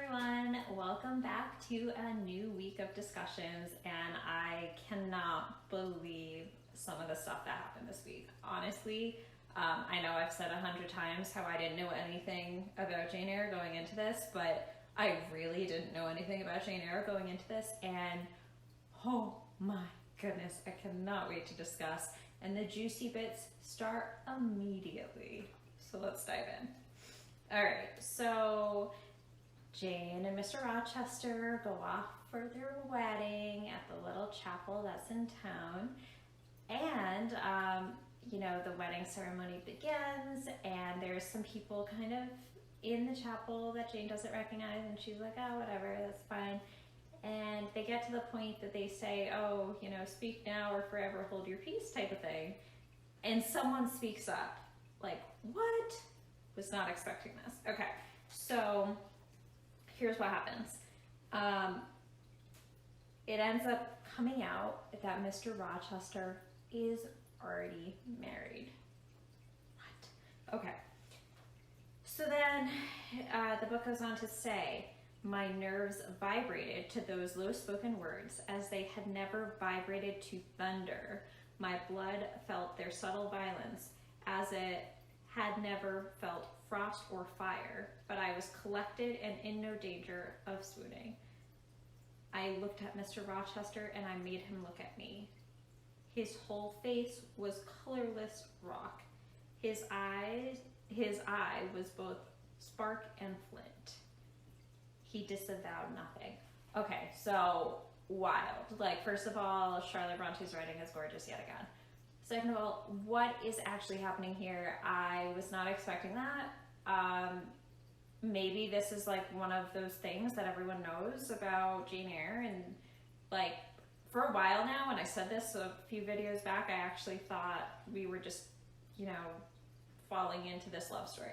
everyone. Welcome back to a new week of discussions, and I cannot believe some of the stuff that happened this week. Honestly, I know I've said 100 times how I didn't know anything about Jane Eyre going into this, but I really didn't know anything about Jane Eyre going into this, and oh my goodness, I cannot wait to discuss. And the juicy bits start immediately. So let's dive in. All right, so Jane and Mr. Rochester go off for their wedding at the little chapel that's in town. And, the wedding ceremony begins, and there's some people kind of in the chapel that Jane doesn't recognize, and she's like, oh, whatever, that's fine. And they get to the point that they say, oh, speak now or forever hold your peace type of thing. And someone speaks up. Like, what? Was not expecting this. Okay, so here's what happens. It ends up coming out that Mr. Rochester is already married. What? Okay. So then the book goes on to say, my nerves vibrated to those low-spoken words as they had never vibrated to thunder. My blood felt their subtle violence as it had never felt frost or fire, but I was collected and in no danger of swooning. I looked at Mr. Rochester and I made him look at me. His whole face was colorless rock. His eye was both spark and flint. He disavowed nothing. Okay, so wild. Like, first of all, Charlotte Bronte's writing is gorgeous yet again. Second of all, what is actually happening here? I was not expecting that. Maybe this is like one of those things that everyone knows about Jane Eyre, and like for a while now, when I said this a few videos back, I actually thought we were just, falling into this love story.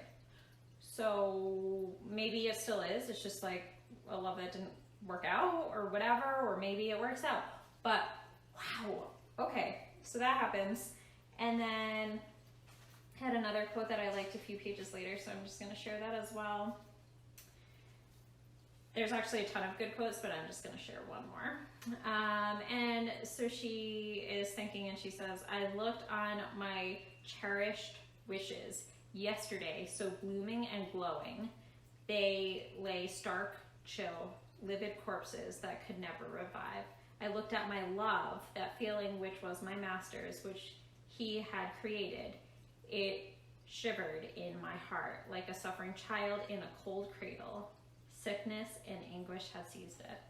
So maybe it still is. It's just like a love that didn't work out or whatever, or maybe it works out. But wow, okay. So that happens. And then I had another quote that I liked a few pages later, so I'm just going to share that as well. There's actually a ton of good quotes, but I'm just going to share one more. And so she is thinking, and she says, I looked on my cherished wishes yesterday, so blooming and glowing. They lay stark, chill, livid corpses that could never revive. I looked at my love, that feeling which was my master's, which he had created. It shivered in my heart like a suffering child in a cold cradle. Sickness and anguish had seized it.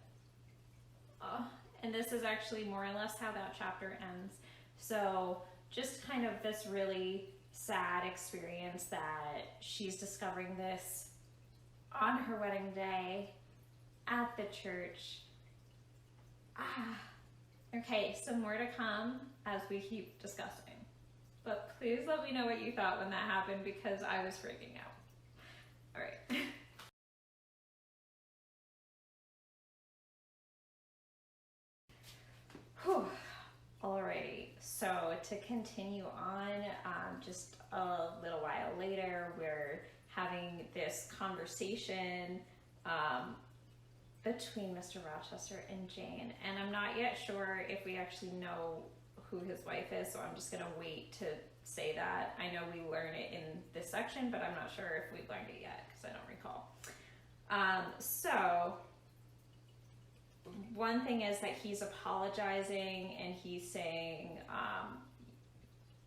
And this is actually more or less how that chapter ends. So just kind of this really sad experience that she's discovering this on her wedding day at the church. Okay, so more to come as we keep discussing. But please let me know what you thought when that happened, because I was freaking out. All right. Whew. Alrighty, so to continue on, just a little while later, we're having this conversation between Mr. Rochester and Jane, and I'm not yet sure if we actually know who his wife is, so I'm just going to wait to say that. I know we learn it in this section, but I'm not sure if we've learned it yet, because I don't recall. So one thing is that he's apologizing, and he's saying,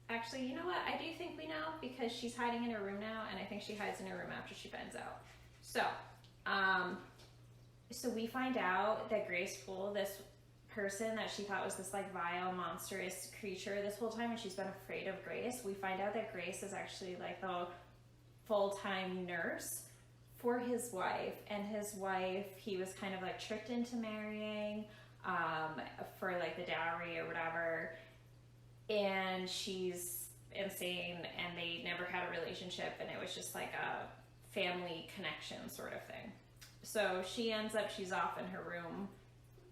actually, you know what, I do think we know, because she's hiding in her room now, and I think she hides in her room after she finds out. So we find out that Grace Poole, this person that she thought was this like vile, monstrous creature this whole time, and she's been afraid of Grace, we find out that Grace is actually like the full-time nurse for his wife, and his wife, he was kind of like tricked into marrying for like the dowry or whatever, and she's insane, and they never had a relationship, and it was just like a family connection sort of thing. So she ends up, she's off in her room,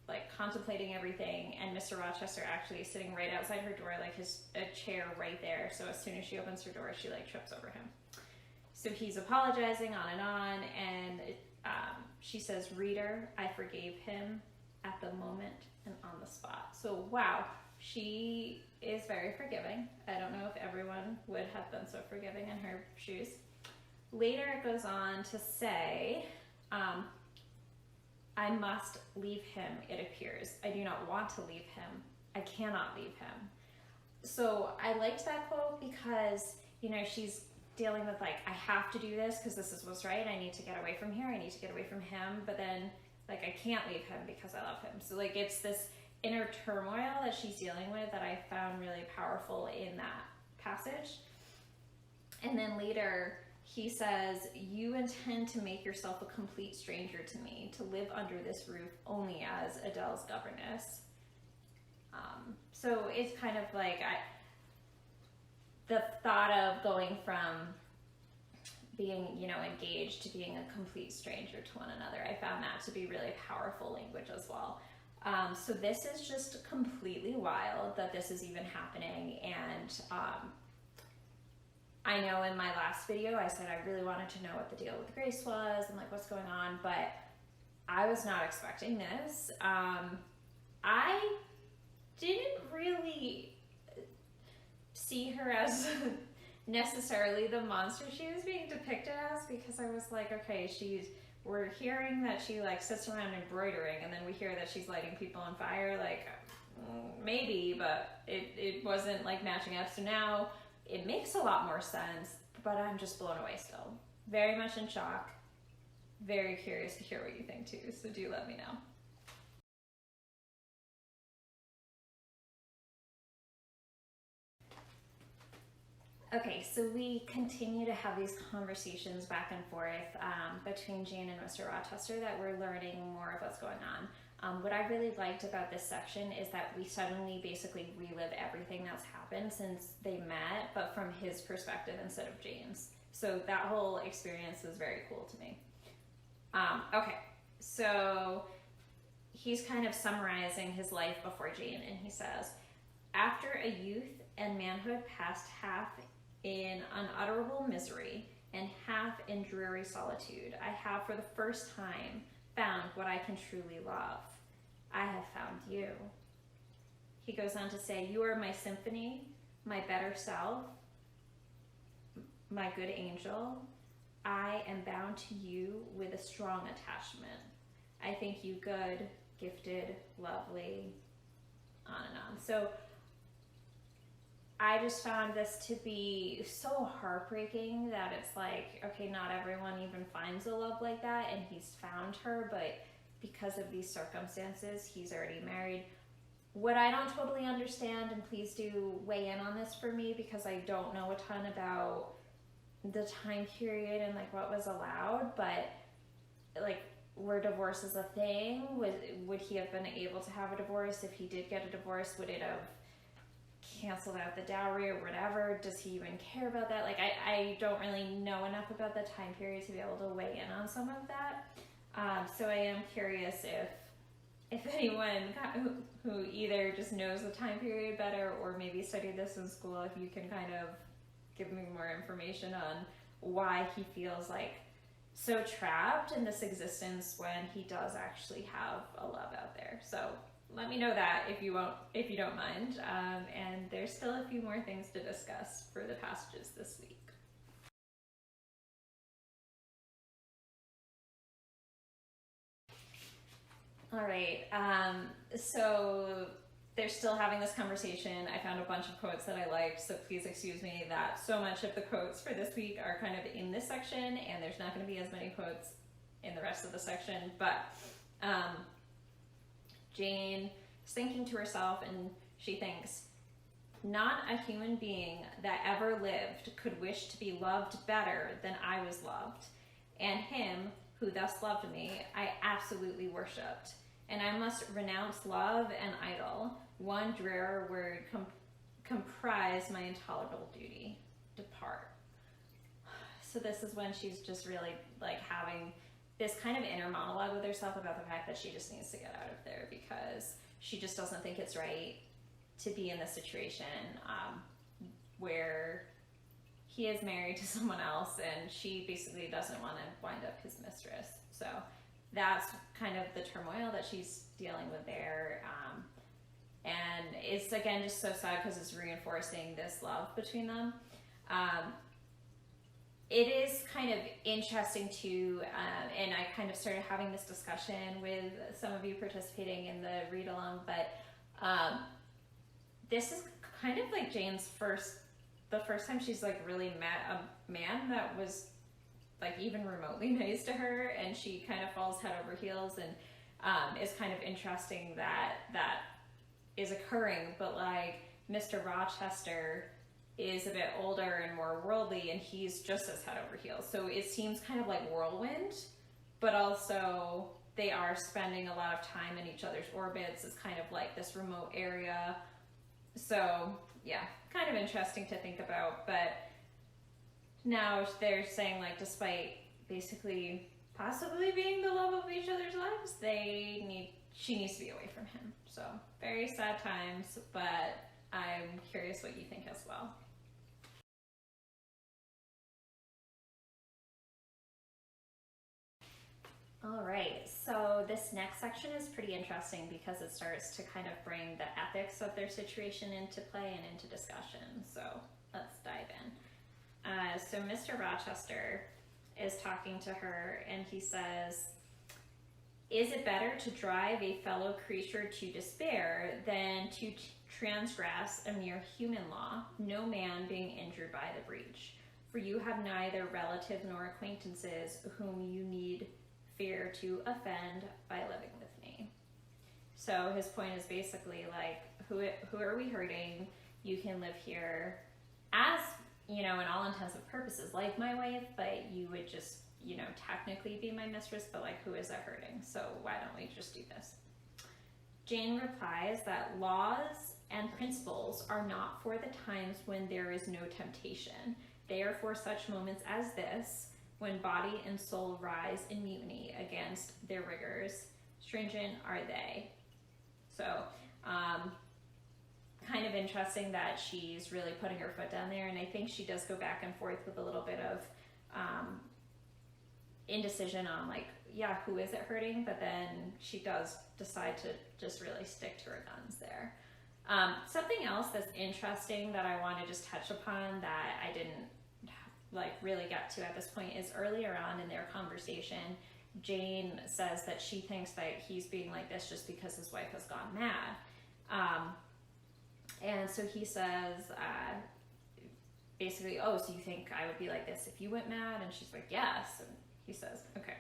like contemplating everything, and Mr. Rochester actually is sitting right outside her door, like a chair right there. So as soon as she opens her door, she like trips over him. So he's apologizing on, and she says, "Reader, I forgave him at the moment and on the spot." So wow, she is very forgiving. I don't know if everyone would have been so forgiving in her shoes. Later it goes on to say, "I must leave him, it appears. I do not want to leave him. I cannot leave him." So I liked that quote because, you know, she's dealing with like, I have to do this because this is what's right. I need to get away from here. I need to get away from him. But then like, I can't leave him because I love him. So like, it's this inner turmoil that she's dealing with that I found really powerful in that passage. And then later he says, "You intend to make yourself a complete stranger to me, to live under this roof only as Adele's governess." So it's kind of like the thought of going from being, you know, engaged to being a complete stranger to one another. I found that to be really powerful language as well. So this is just completely wild that this is even happening. And I know in my last video, I said I really wanted to know what the deal with Grace was and like what's going on, but I was not expecting this. I didn't really see her as necessarily the monster she was being depicted as, because I was like, okay, we're hearing that she like sits around embroidering, and then we hear that she's lighting people on fire, like maybe, but it wasn't like matching up. So now it makes a lot more sense, but I'm just blown away still. Very much in shock. Very curious to hear what you think too, so do let me know. Okay, so we continue to have these conversations back and forth between Jane and Mr. Rochester that we're learning more of what's going on. What I really liked about this section is that we suddenly basically relive everything that's happened since they met, but from his perspective instead of Jane's. So that whole experience was very cool to me. Okay, so he's kind of summarizing his life before Jane, and he says, "After a youth and manhood passed half in unutterable misery and half in dreary solitude, I have for the first time found what I can truly love. I have found you." He goes on to say, "You are my symphony, my better self, my good angel. I am bound to you with a strong attachment. I think you good, gifted, lovely," on and on. So I just found this to be so heartbreaking that it's like, okay, not everyone even finds a love like that, and he's found her, but because of these circumstances, he's already married. What I don't totally understand, and please do weigh in on this for me because I don't know a ton about the time period and like what was allowed, but like, were divorces a thing? Would he have been able to have a divorce? If he did get a divorce, would it have canceled out the dowry or whatever? Does he even care about that? Like, I don't really know enough about the time period to be able to weigh in on some of that. So I am curious if anyone who either just knows the time period better or maybe studied this in school, if you can kind of give me more information on why he feels like so trapped in this existence when he does actually have a love out there. So let me know that if you don't mind. And there's still a few more things to discuss for the passages this week. All right, so they're still having this conversation. I found a bunch of quotes that I liked, so please excuse me that so much of the quotes for this week are kind of in this section, and there's not going to be as many quotes in the rest of the section, but Jane is thinking to herself, and she thinks, "Not a human being that ever lived could wish to be loved better than I was loved, and him who thus loved me I absolutely worshipped. And I must renounce love and idol. One drear word comprise my intolerable duty. Depart." So this is when she's just really like having this kind of inner monologue with herself about the fact that she just needs to get out of there because she just doesn't think it's right to be in this situation where he is married to someone else and she basically doesn't want to wind up his mistress. So So that's kind of the turmoil that she's dealing with there. And it's, again, just so sad because it's reinforcing this love between them. It is kind of interesting too, and I kind of started having this discussion with some of you participating in the read along, but this is kind of like Jane's the first time she's like really met a man that was like even remotely nice to her, and she kind of falls head over heels, and it's kind of interesting that that is occurring, but like Mr. Rochester is a bit older and more worldly, and he's just as head over heels. So it seems kind of like whirlwind, but also they are spending a lot of time in each other's orbits. It's kind of like this remote area. So yeah, kind of interesting to think about. But now they're saying, like, despite basically possibly being the love of each other's lives, she needs to be away from him. So very sad times, but I'm curious what you think as well. All right, so this next section is pretty interesting because it starts to kind of bring the ethics of their situation into play and into discussion. So let's dive in. So Mr. Rochester is talking to her, and he says, "Is it better to drive a fellow creature to despair than to transgress a mere human law, no man being injured by the breach? For you have neither relative nor acquaintances whom you need fear to offend by living with me." So his point is basically like, who are we hurting? You can live here as, in all intents and purposes, like my wife, but you would just, technically be my mistress, but like, who is it hurting? So why don't we just do this? Jane replies that laws and principles are not for the times when there is no temptation. They are for such moments as this, when body and soul rise in mutiny against their rigors. Stringent are they. So, kind of interesting that she's really putting her foot down there, and I think she does go back and forth with a little bit of indecision on, like, yeah, who is it hurting? But then she does decide to just really stick to her guns there. Something else that's interesting that I want to just touch upon that I didn't really get to at this point is earlier on in their conversation, Jane says that she thinks that he's being like this just because his wife has gone mad. And so he says, basically, "Oh, so you think I would be like this if you went mad?" And she's like, "Yes." And he says, "Okay,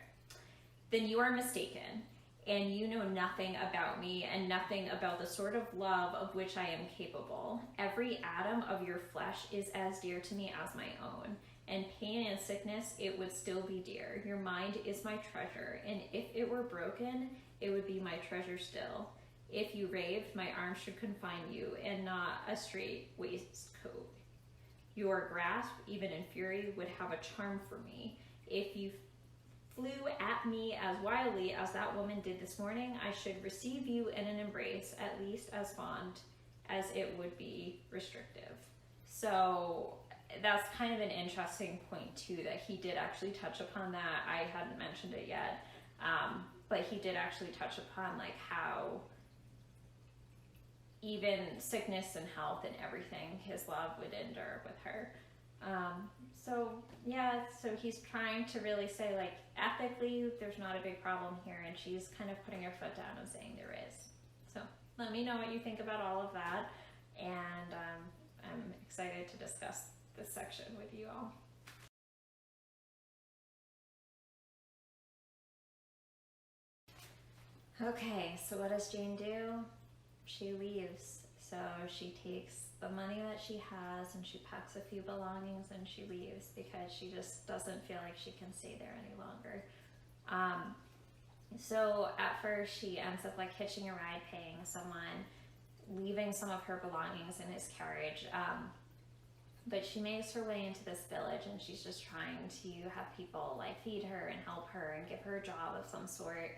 then you are mistaken, and you know nothing about me and nothing about the sort of love of which I am capable. Every atom of your flesh is as dear to me as my own. And pain and sickness, it would still be dear. Your mind is my treasure, and if it were broken, it would be my treasure still. If you raved, my arms should confine you, and not a straight waistcoat. Your grasp, even in fury, would have a charm for me. If you flew at me as wildly as that woman did this morning, I should receive you in an embrace, at least as fond as it would be restrictive." So that's kind of an interesting point too, that he did actually touch upon that. I hadn't mentioned it yet, but he did actually touch upon like how even sickness and health and everything, his love would endure with her. So he's trying to really say, like, ethically there's not a big problem here, and she's kind of putting her foot down and saying there is. So let me know what you think about all of that, and I'm excited to discuss this section with you all. Okay, so what does Jane do? She leaves. So she takes the money that she has and she packs a few belongings and she leaves because she just doesn't feel like she can stay there any longer. So at first she ends up like hitching a ride, paying someone, leaving some of her belongings in his carriage. But she makes her way into this village and she's just trying to have people like feed her and help her and give her a job of some sort.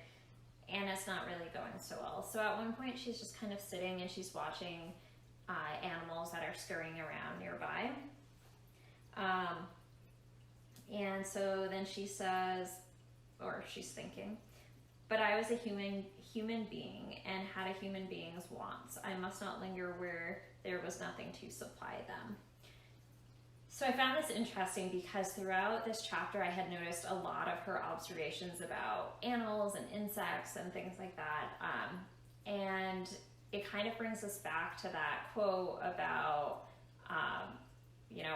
And it's not really going so well. So at one point she's just kind of sitting and she's watching animals that are scurrying around nearby. And so then she says, or she's thinking. But I was a human being and had a human being's wants. I must not linger where there was nothing to supply them. So I found this interesting because throughout this chapter I had noticed a lot of her observations about animals and insects and things like that. And it kind of brings us back to that quote about,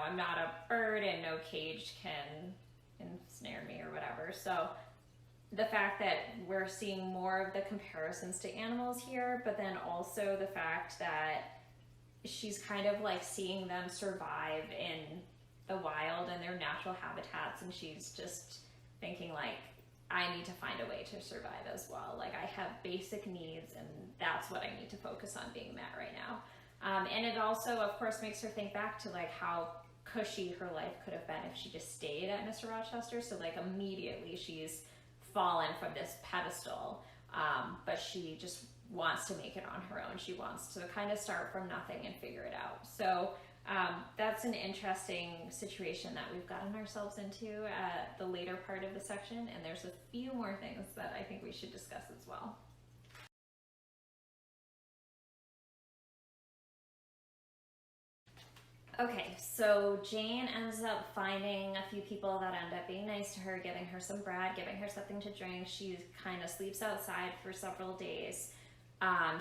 I'm not a bird and no cage can ensnare me or whatever. So the fact that we're seeing more of the comparisons to animals here, but then also the fact that she's kind of like seeing them survive in the wild and their natural habitats, and she's just thinking like, I need to find a way to survive as well. Like I have basic needs and that's what I need to focus on being met right now. And it also, of course, makes her think back to like how cushy her life could have been if she just stayed at Mr. Rochester. So like immediately she's fallen from this pedestal, but she just wants to make it on her own. She wants to kind of start from nothing and figure it out. So that's an interesting situation that we've gotten ourselves into at the later part of the section, and there's a few more things that I think we should discuss as well. Okay, so Jane ends up finding a few people that end up being nice to her, giving her some bread, giving her something to drink. She kind of sleeps outside for several days.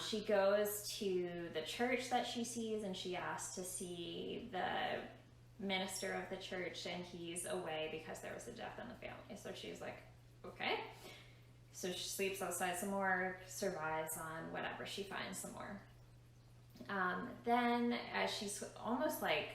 She goes to the church that she sees, and she asks to see the minister of the church, and he's away because there was a death in the family. So she's like, okay. So she sleeps outside some more, survives on whatever she finds some more. Then as she's almost like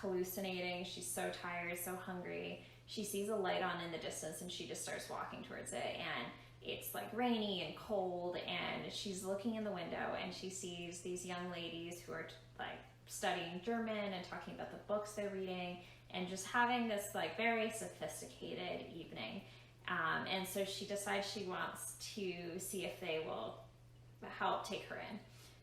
hallucinating, she's so tired, so hungry, she sees a light on in the distance and she just starts walking towards it, and it's like rainy and cold, and she's looking in the window and she sees these young ladies who are like studying German and talking about the books they're reading and just having this like very sophisticated evening. And so she decides she wants to see if they will help take her in.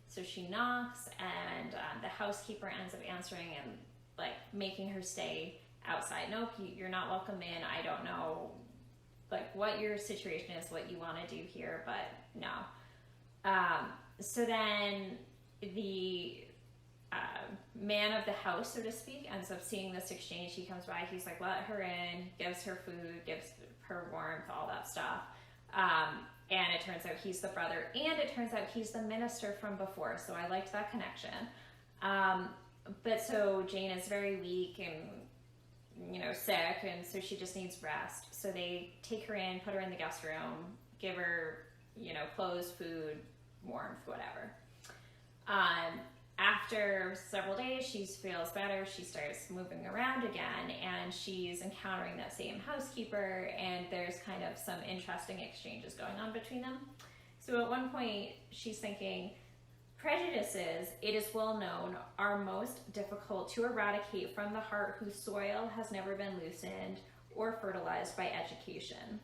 So she knocks, and the housekeeper ends up answering and like making her stay outside. Nope, you're not welcome in. I don't know like what your situation is, what you want to do here, but no. So then the man of the house, so to speak, ends up seeing this exchange. He comes by, he's like, let her in, gives her food, gives her warmth, all that stuff. And it turns out he's the brother, and it turns out he's the minister from before. So I liked that connection. But so Jane is very weak and, sick, and so she just needs rest. So they take her in, put her in the guest room, give her, clothes, food, warmth, whatever. After several days, she feels better. She starts moving around again, and she's encountering that same housekeeper, and there's kind of some interesting exchanges going on between them. So at one point, she's thinking, prejudices, it is well known, are most difficult to eradicate from the heart whose soil has never been loosened or fertilized by education.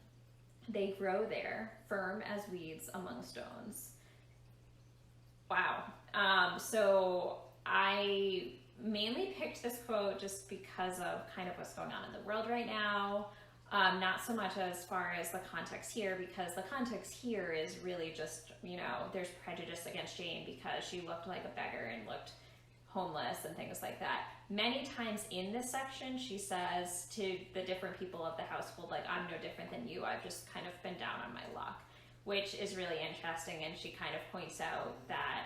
They grow there, firm as weeds among stones. Wow. So I mainly picked this quote just because of kind of what's going on in the world right now. Not so much as far as the context here, because the context here is really just, there's prejudice against Jane because she looked like a beggar and looked homeless and things like that. Many times in this section, she says to the different people of the household, like, I'm no different than you. I've just kind of been down on my luck, which is really interesting. And she kind of points out that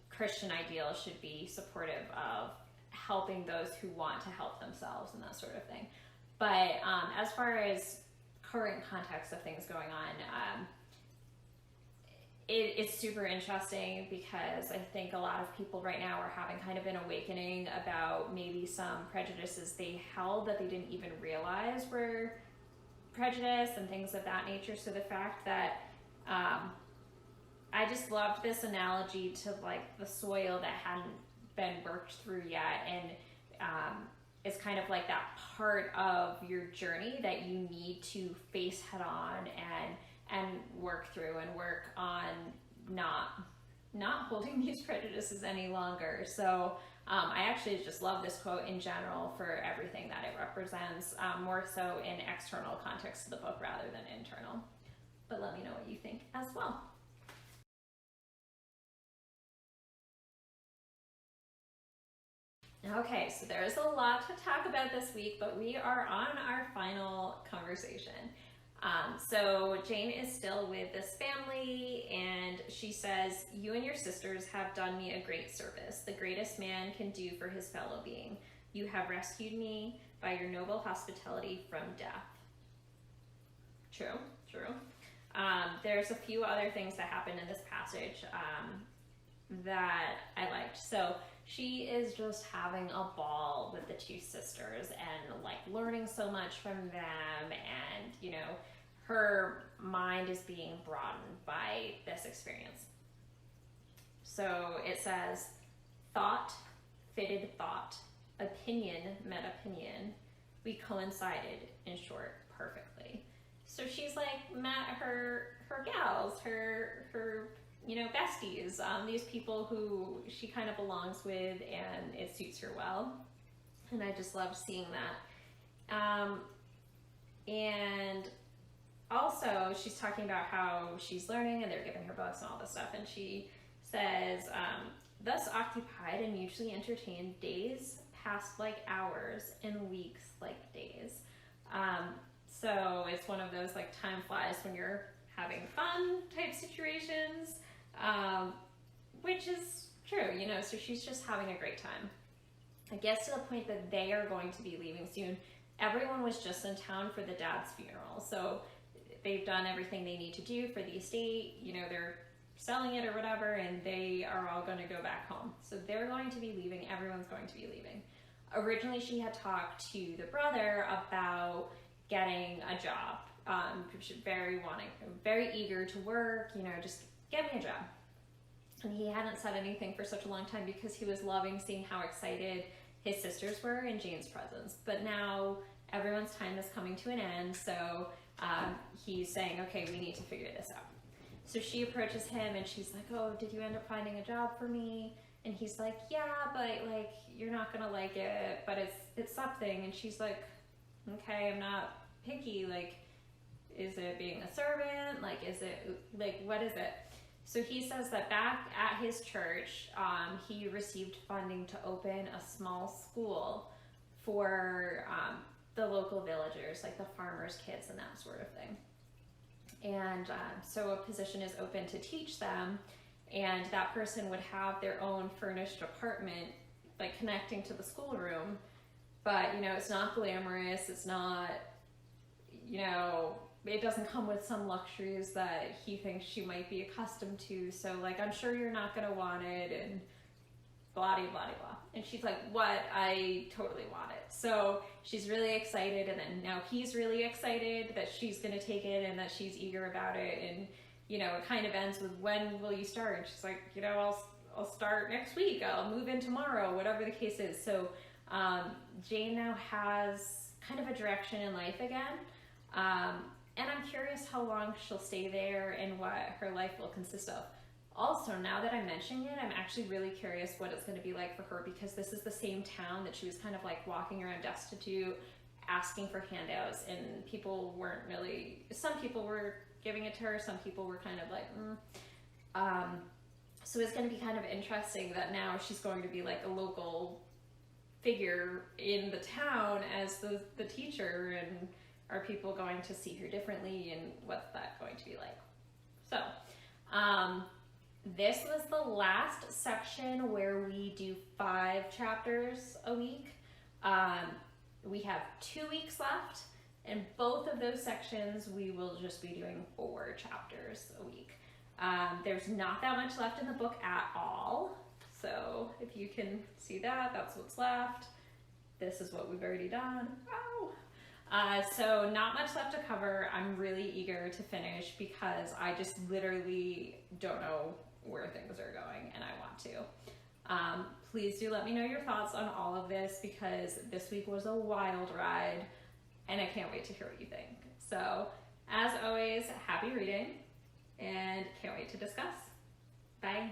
Christian ideals should be supportive of helping those who want to help themselves and that sort of thing. But as far as current context of things going on, it's super interesting because I think a lot of people right now are having kind of an awakening about maybe some prejudices they held that they didn't even realize were prejudice and things of that nature. So the fact that I just loved this analogy to like the soil that hadn't been worked through yet, and it's kind of like that part of your journey that you need to face head on and work through and work on not not holding these prejudices any longer. So I actually just love this quote in general for everything that it represents, more so in external context of the book rather than internal. But let me know what you think as well. Okay, so there's a lot to talk about this week, but we are on our final conversation. So Jane is still with this family, and she says, "You and your sisters have done me a great service, the greatest man can do for his fellow being. You have rescued me by your noble hospitality from death." True, true. There's a few other things that happen in this passage that I liked. So she is just having a ball with the two sisters and like learning so much from them, and you know, her mind is being broadened by this experience. So it says, thought fitted thought, opinion met opinion. We coincided, in short, perfectly. So she's like met her gals, her you know, besties, these people who she kind of belongs with, and it suits her well. And I just love seeing that. And also she's talking about how she's learning and they're giving her books and all this stuff. And she says, thus occupied and mutually entertained, days passed like hours and weeks like days. So it's one of those like time flies when you're having fun type situations, which is true, you know, so she's just having a great time. It gets to the point that they are going to be leaving soon. Everyone was just in town for the dad's funeral, so they've done everything they need to do for the estate, you know, they're selling it or whatever, and they are all going to go back home. So they're going to be leaving, everyone's going to be leaving. Originally she had talked to the brother about getting a job. Very eager to work, you know, just get me a job. And he hadn't said anything for such a long time because he was loving seeing how excited his sisters were in Jane's presence. But now everyone's time is coming to an end, so he's saying, okay, we need to figure this out. So she approaches him and she's like, oh, did you end up finding a job for me? And he's like, yeah, but like, you're not gonna like it, but it's something. And she's like, okay, I'm not picky, like, is it being a servant? Like, is it, like, what is it? So he says that back at his church, he received funding to open a small school for the local villagers, like the farmers' kids and that sort of thing. And so a position is open to teach them, and that person would have their own furnished apartment, like connecting to the schoolroom. But, you know, it's not glamorous, it's not, you know, it doesn't come with some luxuries that he thinks she might be accustomed to. So like, I'm sure you're not gonna want it, and blah, blah, blah, blah. And she's like, what? I totally want it. So she's really excited, and then now he's really excited that she's gonna take it and that she's eager about it. And, you know, it kind of ends with, when will you start? And she's like, you know, I'll start next week. I'll move in tomorrow, whatever the case is. So Jane now has kind of a direction in life again. And I'm curious how long she'll stay there and what her life will consist of. Also, now that I'm mentioning it, I'm actually really curious what it's going to be like for her, because this is the same town that she was kind of like walking around destitute, asking for handouts, and people weren't really, some people were giving it to her, some people were kind of like, so it's going to be kind of interesting that now she's going to be like a local figure in the town as the teacher, and are people going to see her differently, and what's that going to be like? So, this was the last section where we do 5 chapters a week. We have 2 weeks left, and both of those sections we will just be doing 4 chapters a week. There's not that much left in the book at all, so if you can see that, that's what's left. This is what we've already done. Oh. So not much left to cover. I'm really eager to finish because I just literally don't know where things are going, and I want to. Please do let me know your thoughts on all of this, because this week was a wild ride and I can't wait to hear what you think. So as always, happy reading and can't wait to discuss. Bye.